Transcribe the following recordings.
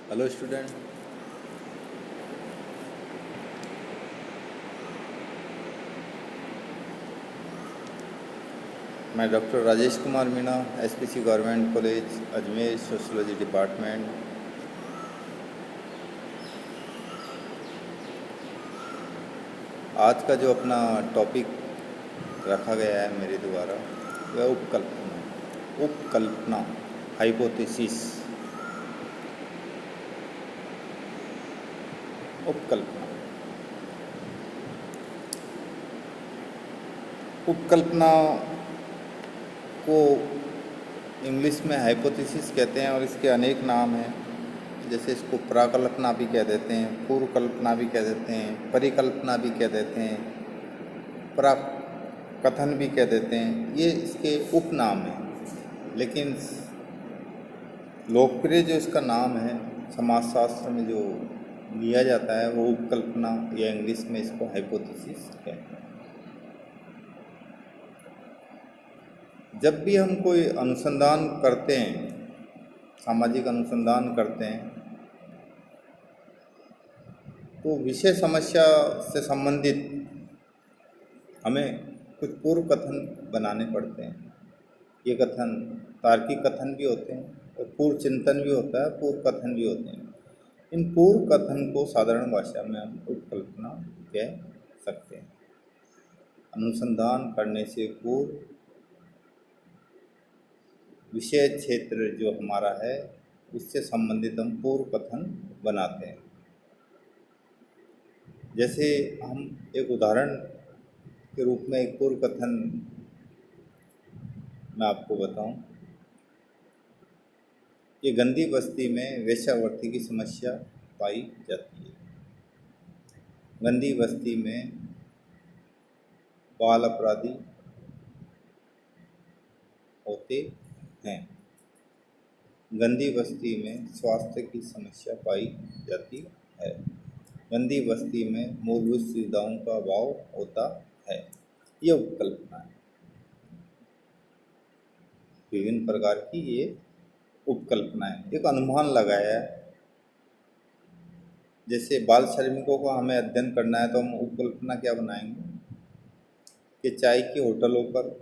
Hello student. मैं doctor Rajesh Kumar Meena, SPC government college Ajmer, sociology department. आज का जो अपना टॉपिक रखा गया है मेरे द्वारा वह उपकल्पना हाइपोथेसिस। उपकल्पना उपकल्पना को इंग्लिश में हाइपोथेसिस कहते हैं और इसके अनेक नाम हैं। जैसे इसको प्राकल्पना भी कह देते हैं, पूर्व कल्पना भी कह देते हैं, परिकल्पना भी कह देते हैं, प्राक कथन भी कह देते हैं। ये इसके उपनाम हैं, लेकिन लोकप्रिय जो इसका नाम है समाजशास्त्र में जो लिया जाता है वो उपकल्पना या इंग्लिश में इसको हाइपोथेसिस कहते हैं। जब भी हम कोई अनुसंधान करते हैं, सामाजिक अनुसंधान करते हैं, तो विषय समस्या से संबंधित हमें कुछ पूर्व कथन बनाने पड़ते हैं। ये कथन तार्किक कथन भी होते हैं और पूर्व चिंतन भी होता है, पूर्व कथन भी होते हैं। इन पूर्व कथन को साधारण भाषा में हम उपकल्पना कह सकते हैं। अनुसंधान करने से पूर्व विषय क्षेत्र जो हमारा है उससे संबंधित हम पूर्व कथन बनाते हैं। जैसे हम एक उदाहरण के रूप में एक पूर्व कथन मैं आपको बताऊं कि गंदी बस्ती में वेश्यावृत्ति की समस्या पाई जाती है। गंदी बस्ती में बाल अपराधी होते हैं। गंदी बस्ती में स्वास्थ्य की समस्या पाई जाती है। गंदी बस्ती में मूलभूत सुविधाओं का अभाव होता है। ये उपकल्पना है। विभिन्न प्रकार की ये उपकल्पना है। एक अनुमान लगाया है। जैसे बाल श्रमिकों का हमें अध्ययन करना है तो हम उपकल्पना क्या बनाएंगे कि चाय की होटलों पर,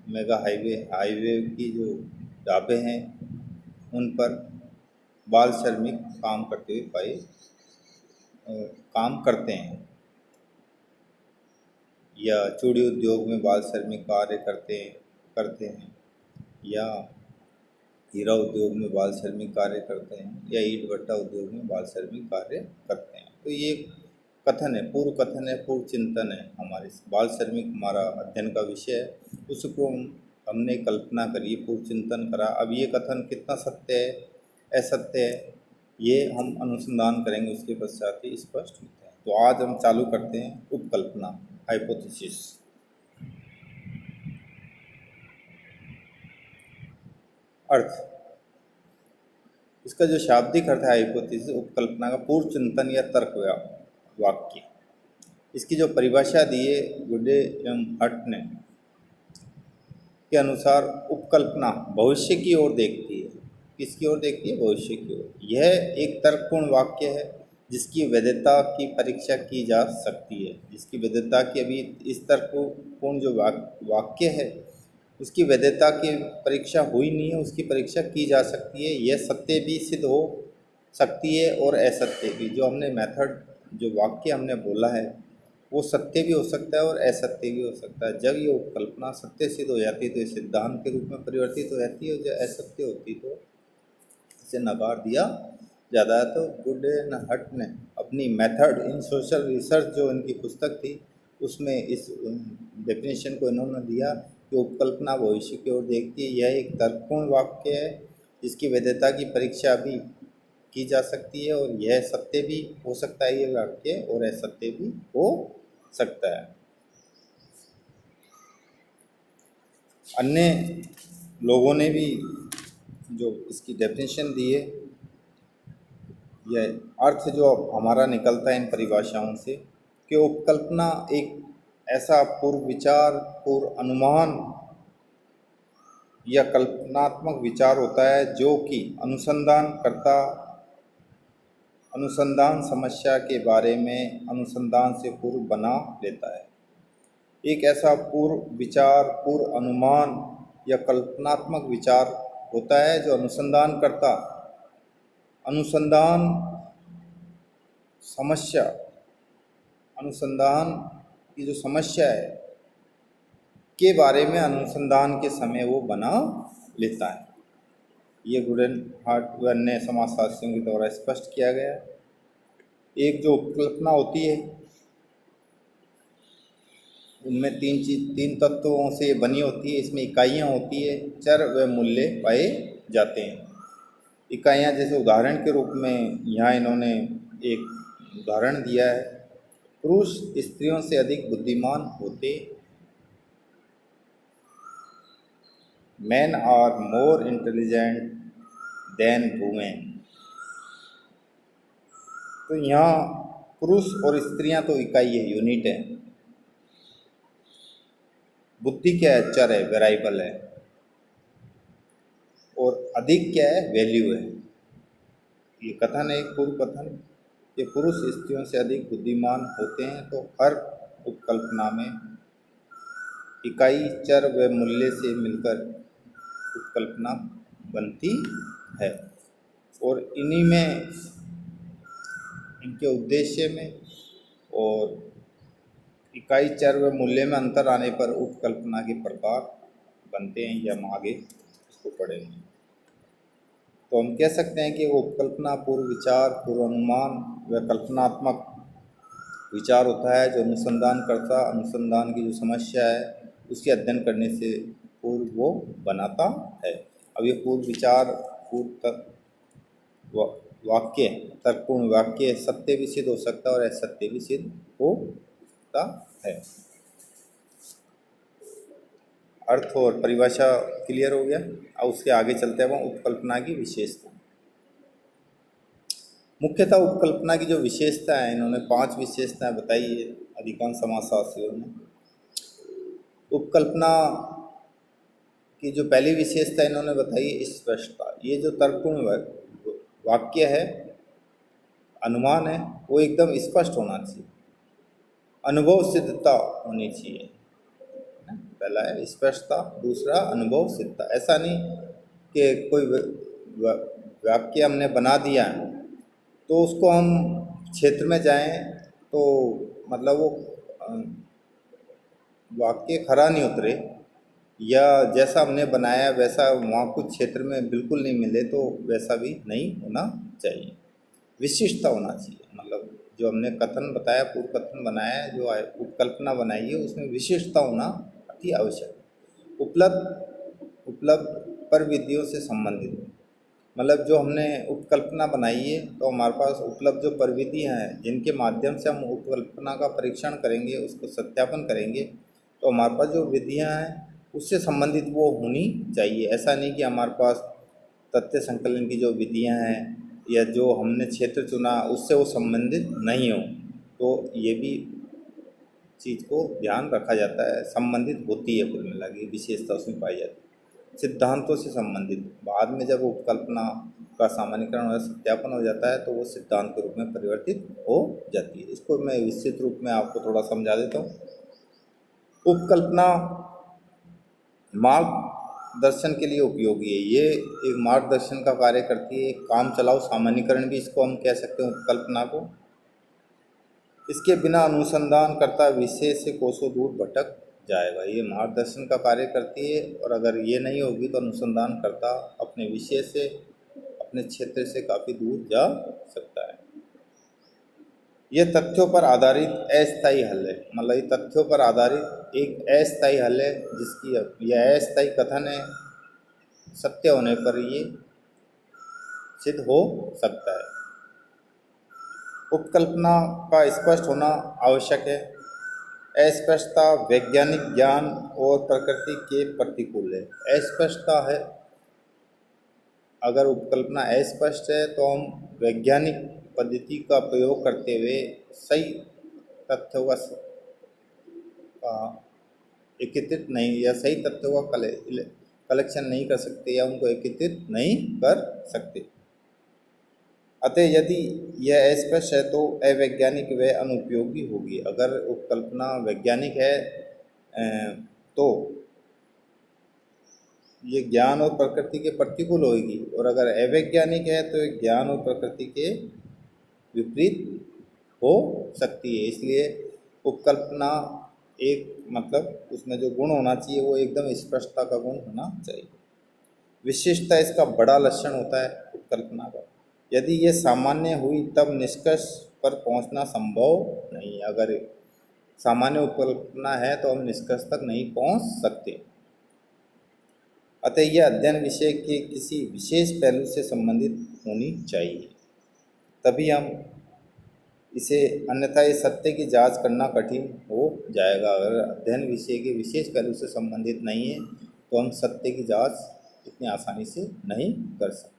मेगा हाईवे की जो ढाबे हैं उन पर बाल श्रमिक काम करते हुए काम करते हैं, या चूड़ी उद्योग में बाल श्रमिक कार्य करते हैं, या हीरा उद्योग में बाल श्रमिक कार्य करते हैं, या ईंट भट्टा उद्योग में बाल श्रमिक कार्य करते हैं। तो ये कथन है, पूर्व कथन है, पूर्व चिंतन है। हमारे बाल श्रमिक हमारा अध्ययन का विषय है, उसको हमने कल्पना करी, पूर्व चिंतन करा। अब ये कथन कितना सत्य है, असत्य है, ये हम अनुसंधान करेंगे, उसके पश्चात ही स्पष्ट होता है। तो आज हम चालू करते हैं उपकल्पना हाइपोथेसिस। अर्थ, इसका जो शाब्दिक अर्थ है हाइपोथेसिस, उपकल्पना का पूर्व चिंतन या तर्क वाक्य। इसकी जो परिभाषा दी है गुडे एवं हट ने के अनुसार, उपकल्पना भविष्य की ओर देखती है। किसकी ओर देखती है? भविष्य की ओर। यह एक तर्कपूर्ण वाक्य है जिसकी वैधता की परीक्षा की जा सकती है। जिसकी वैधता की, अभी इस तर्कपूर्ण जो वाक्य है उसकी वैधता की परीक्षा हुई नहीं है, उसकी परीक्षा की जा सकती है। यह सत्य भी सिद्ध हो सकती है और असत्य भी। जो हमने मेथड, जो वाक्य हमने बोला है वो सत्य भी हो सकता है और असत्य भी हो सकता है। जब ये उपकल्पना सत्य सिद्ध हो जाती है तो ये सिद्धांत के रूप में परिवर्तित हो जाती है, और जब असत्य होती तो इसे नकार दिया जाता है। तो गुड एंड हट ने अपनी मेथड इन सोशल रिसर्च, जो इनकी पुस्तक थी, उसमें इस डेफिनेशन को इन्होंने दिया कि उपकल्पना भविष्य की ओर देखती है। यह एक तर्कपूर्ण वाक्य है जिसकी वैधता की परीक्षा भी की जा सकती है, और यह सत्य भी हो सकता है ये वाक्य, और असत्य भी हो सकता है। अन्य लोगों ने भी जो इसकी डेफिनेशन दी है, यह अर्थ जो हमारा निकलता है इन परिभाषाओं से, कि उपकल्पना एक ऐसा पूर्व विचार, पूर्व अनुमान या कल्पनात्मक विचार होता है जो कि अनुसंधान समस्या के बारे में अनुसंधान से पूर्व बना लेता है। एक ऐसा पूर्व विचार, पूर्व अनुमान या कल्पनात्मक विचार होता है जो अनुसंधान समस्या अनुसंधान की जो समस्या है के बारे में अनुसंधान के समय वो बना लेता है। ये गुडेनहार्ट व अन्य समाजशास्त्रियों के द्वारा स्पष्ट किया गया है। एक जो उपकल्पना होती है उनमें तीन तत्वों से बनी होती है। इसमें इकाइयाँ होती है, चर व मूल्य पाए जाते हैं। इकाइयाँ जैसे उदाहरण के रूप में यहाँ इन्होंने एक उदाहरण दिया है, पुरुष स्त्रियों से अधिक बुद्धिमान होते, men are more intelligent than women। तो यहाँ पुरुष और स्त्रियां तो इकाई है, यूनिट है। बुद्धि क्या है? चर है, वेरिएबल है। और अधिक क्या है? वैल्यू है। ये कथन है, एक पूर्व कथन, कि पुरुष स्त्रियों से अधिक बुद्धिमान होते हैं। तो हर उपकल्पना में इकाई, चर व मूल्य से मिलकर उपकल्पना बनती है। और इन्हीं में, इनके उद्देश्य में और इकाई, चर व मूल्य में अंतर आने पर उपकल्पना के प्रकार बनते हैं। ये हम आगे इसको पढ़ेंगे। तो हम कह सकते हैं कि वो उपकल्पना पूर्व विचार, पूर्व अनुमान व कल्पनात्मक विचार होता है जो अनुसंधान की जो समस्या है उसके अध्ययन करने से पूर्व वो बनाता है। अब ये पूर्व विचार, वाक्य, तर्कपूर्ण वाक्य सत्य भी सिद्ध हो सकता है और असत्य भी सिद्ध हो सकता है। अर्थ और परिभाषा क्लियर हो गया। अब उसके आगे चलते हैं उपकल्पना की विशेषता। मुख्यतः उपकल्पना की जो विशेषता है, इन्होंने 5 विशेषताएं बताई है अधिकांश समाजशास्त्रियों ने। उपकल्पना की जो पहली विशेषता इन्होंने बताई है, स्पष्टता। ये जो तर्कपूर्ण वाक्य है, अनुमान है, वो एकदम स्पष्ट होना चाहिए, अनुभव सिद्धता होनी चाहिए। पहला है स्पष्टता, दूसरा अनुभव सिद्धता। ऐसा नहीं कि कोई वाक्य हमने बना दिया तो उसको हम क्षेत्र में जाएं तो मतलब वो वाक्य खरा नहीं उतरे, या जैसा हमने बनाया वैसा वहाँ कुछ क्षेत्र में बिल्कुल नहीं मिले, तो वैसा भी नहीं होना चाहिए। विशिष्टता होना चाहिए, मतलब जो हमने कथन बताया, पूर्व कथन बनाया है, जो उपकल्पना बनाई है, उसमें विशिष्टता होना अति आवश्यक है। उपलब्ध प्रविधियों से संबंधित, मतलब जो हमने उपकल्पना बनाई है तो हमारे पास उपलब्ध जो प्रविधियाँ हैं जिनके माध्यम से हम उपकल्पना का परीक्षण करेंगे, उसको सत्यापन करेंगे, तो हमारे पास जो विधियाँ हैं उससे संबंधित वो होनी चाहिए। ऐसा नहीं कि हमारे पास तथ्य संकलन की जो विधियाँ हैं या जो हमने क्षेत्र चुना उससे वो संबंधित नहीं हो, तो ये भी चीज़ को ध्यान रखा जाता है। संबंधित होती है, कुल मिला के विशेषता उसमें पाई जाती है। सिद्धांतों से संबंधित, बाद में जब उपकल्पना का सामान्यीकरण और सत्यापन हो जाता है तो वो सिद्धांत के रूप में परिवर्तित हो जाती है। इसको मैं विस्तृत रूप में आपको थोड़ा समझा देता हूँ। उपकल्पना मार्गदर्शन के लिए उपयोगी है। ये एक मार्गदर्शन का कार्य करती है, एक काम चलाओ सामान्यीकरण भी इसको हम कह सकते हैं उपकल्पना को। इसके बिना अनुसंधानकर्ता विषय से कोसों दूर भटक जाएगा। ये मार्गदर्शन का कार्य करती है, और अगर ये नहीं होगी तो अनुसंधानकर्ता अपने विषय से, अपने क्षेत्र से काफ़ी दूर जा सकता है। ये तथ्यों पर आधारित अस्थायी हल है, मतलब ये तथ्यों पर आधारित एक अस्थायी हल है, जिसकी यह अस्थायी कथन है, सत्य होने पर ये सिद्ध हो सकता है। उपकल्पना का स्पष्ट होना आवश्यक है। अस्पष्टता वैज्ञानिक ज्ञान और प्रकृति के प्रतिकूल है। अस्पष्टता है, अगर उपकल्पना अस्पष्ट है तो हम वैज्ञानिक पद्धति का प्रयोग करते हुए सही तथ्यों का एकत्रित नहीं, या सही तथ्यों का कलेक्शन नहीं कर सकते या उनको एकत्रित नहीं कर सकते। अतः यदि यह अस्पष्ट है तो अवैज्ञानिक व अनुपयोगी होगी। अगर उपकल्पना वैज्ञानिक है तो ये ज्ञान और प्रकृति के प्रतिकूल होगी, और अगर अवैज्ञानिक है तो ये ज्ञान और प्रकृति के विपरीत हो सकती है। इसलिए उपकल्पना एक मतलब उसमें जो गुण होना चाहिए वो एकदम स्पष्टता का गुण होना चाहिए। विशिष्टता इसका बड़ा लक्षण होता है उपकल्पना का। यदि ये सामान्य हुई तब निष्कर्ष पर पहुंचना संभव नहीं। अगर सामान्य उपकल्पना है तो हम निष्कर्ष तक नहीं पहुंच सकते। अतः यह अध्ययन विषय के किसी विशेष पहलू से संबंधित होनी चाहिए, तभी हम इसे, अन्यथा इस सत्य की जांच करना कठिन हो जाएगा। अगर अध्ययन विषय के विशेष पहलू से संबंधित नहीं है तो हम सत्य की जांच इतनी आसानी से नहीं कर सकते।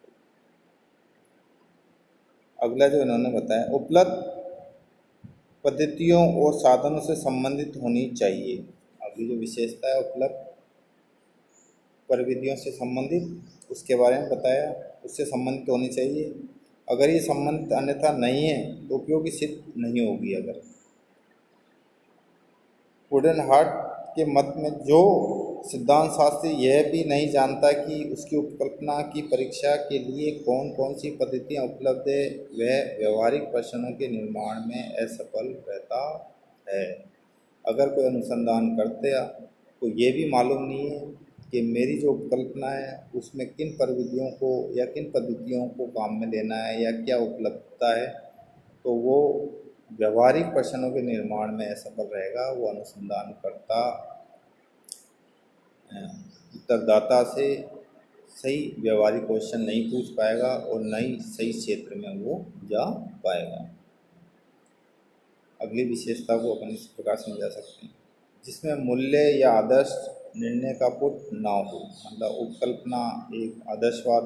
अगला जो इन्होंने बताया, उपलब्ध पद्धतियों और साधनों से संबंधित होनी चाहिए। अगली जो विशेषता है उपलब्ध प्रविधियों से संबंधित, उसके बारे में बताया, उससे संबंधित होनी चाहिए। अगर ये संबंधित अन्यथा नहीं है तो उपयोगी सिद्ध नहीं होगी। अगर वुडन हार्ट के मत में जो सिद्धांत शास्त्री यह भी नहीं जानता कि उसकी उपकल्पना की परीक्षा के लिए कौन कौन सी पद्धतियाँ उपलब्ध है, वह व्यवहारिक प्रश्नों के निर्माण में असफल रहता है। अगर कोई अनुसंधान करते तो ये भी मालूम नहीं है कि मेरी जो उपकल्पना है उसमें किन प्रविधियों को या किन पद्धतियों को काम में लेना है या क्या उपलब्धता है, तो वो व्यवहारिक प्रश्नों के निर्माण में असफल रहेगा। वो अनुसंधान करता उत्तरदाता से सही व्यवहारिक क्वेश्चन नहीं पूछ पाएगा और न ही सही क्षेत्र में वो जा पाएगा। अगली विशेषता को अपन इस प्रकार समझा सकते हैं, जिसमें मूल्य या आदर्श निर्णय का पुट ना हो। मतलब उपकल्पना एक आदर्शवाद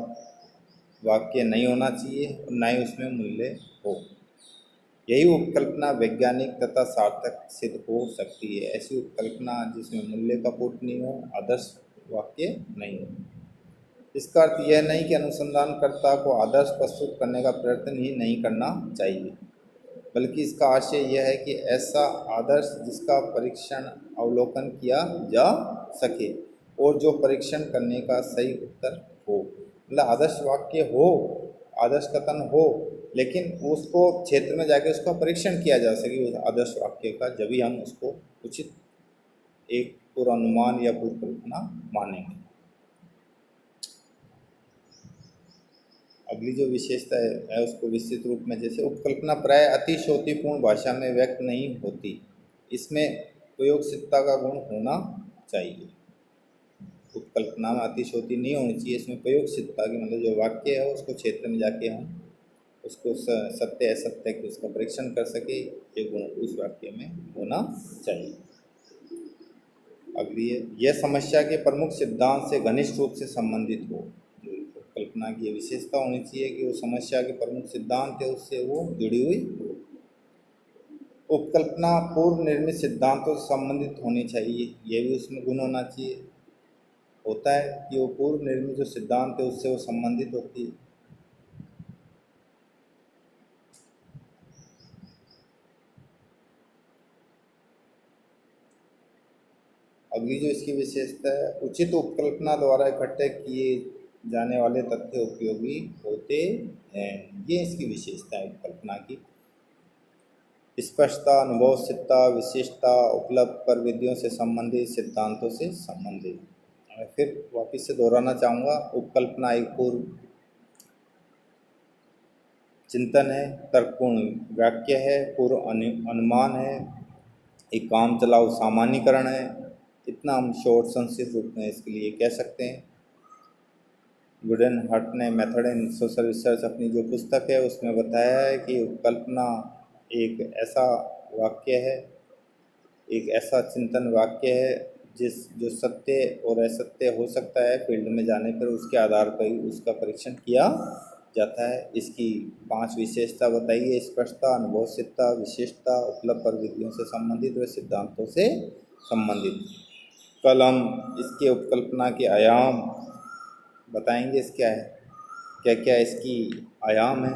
वाक्य नहीं होना चाहिए और न ही उसमें मूल्य हो। यही उपकल्पना वैज्ञानिक तथा सार्थक सिद्ध हो सकती है। ऐसी उपकल्पना जिसमें मूल्य का पुट नहीं हो, आदर्श वाक्य नहीं हो। इसका अर्थ यह नहीं कि अनुसंधानकर्ता को आदर्श प्रस्तुत करने का प्रयत्न ही नहीं करना चाहिए, बल्कि इसका आशय यह है कि ऐसा आदर्श जिसका परीक्षण अवलोकन किया जा सके और जो परीक्षण करने का सही उत्तर हो। मतलब आदर्श वाक्य हो, आदर्श कथन हो, लेकिन उसको क्षेत्र में जाके उसका परीक्षण किया जा सके उस आदर्श वाक्य का, जब भी हम उसको उचित एक पूर्वानुमान या पूर्व कल्पना मानेंगे। अगली जो विशेषता है उसको विस्तृत रूप में, जैसे उपकल्पना प्राय अतिशयोक्तिपूर्ण भाषा में व्यक्त नहीं होती, इसमें प्रयोगशीलता का गुण होना चाहिए। उपकल्पना में अतिशयोक्ति नहीं होनी चाहिए, इसमें प्रयोगशीलता की मतलब जो वाक्य है उसको क्षेत्र में जाके हम उसको सत्य असत्य की उसका परीक्षण कर सके, ये गुण उस वाक्य में होना चाहिए। अगली है, यह समस्या के प्रमुख सिद्धांत से घनिष्ठ रूप से संबंधित हो। कल्पना की विशेषता होनी चाहिए कि वो समस्या के प्रमुख सिद्धांत है उससे वो जुड़ी हुई हो। उपकल्पना पूर्व निर्मित सिद्धांतों से संबंधित होनी चाहिए, ये भी उसमें गुण होना चाहिए। होता है कि वो पूर्व निर्मित जो सिद्धांत है उससे वो संबंधित होती है। अगली जो इसकी विशेषता है, उचित उपकल्पना द्वारा इकट्ठे किए जाने वाले तथ्य उपयोगी होते हैं। ये इसकी विशेषता है उपकल्पना की। स्पष्टता, अनुभव सिद्धता, विशिष्टता, उपलब्ध प्रविधियों से संबंधित, सिद्धांतों से संबंधित। मैं फिर वापस से दोहराना चाहूँगा, उपकल्पना एक पूर्व चिंतन है, तर्कपूर्ण वाक्य है, पूर्व अनुमान है, एक काम चलाऊ सामान्यकरण है। इतना हम शॉर्ट संक्षिप्त रूप में इसके लिए कह सकते हैं। वुडन हार्ट ने मेथड इन सोशल रिसर्च अपनी जो पुस्तक है उसमें बताया है कि उपकल्पना एक ऐसा वाक्य है, एक ऐसा चिंतन वाक्य है जो सत्य और असत्य हो सकता है। फील्ड में जाने पर उसके आधार पर ही उसका परीक्षण किया जाता है। इसकी 5 विशेषता बताइए: स्पष्टता, अनुभवसिद्धता, विशिष्टता, उपलब्ध प्रविधियों से संबंधित व सिद्धांतों से संबंधित। कल हम इसके उपकल्पना के आयाम बताएंगे। इस क्या है, क्या क्या इसकी आयाम है।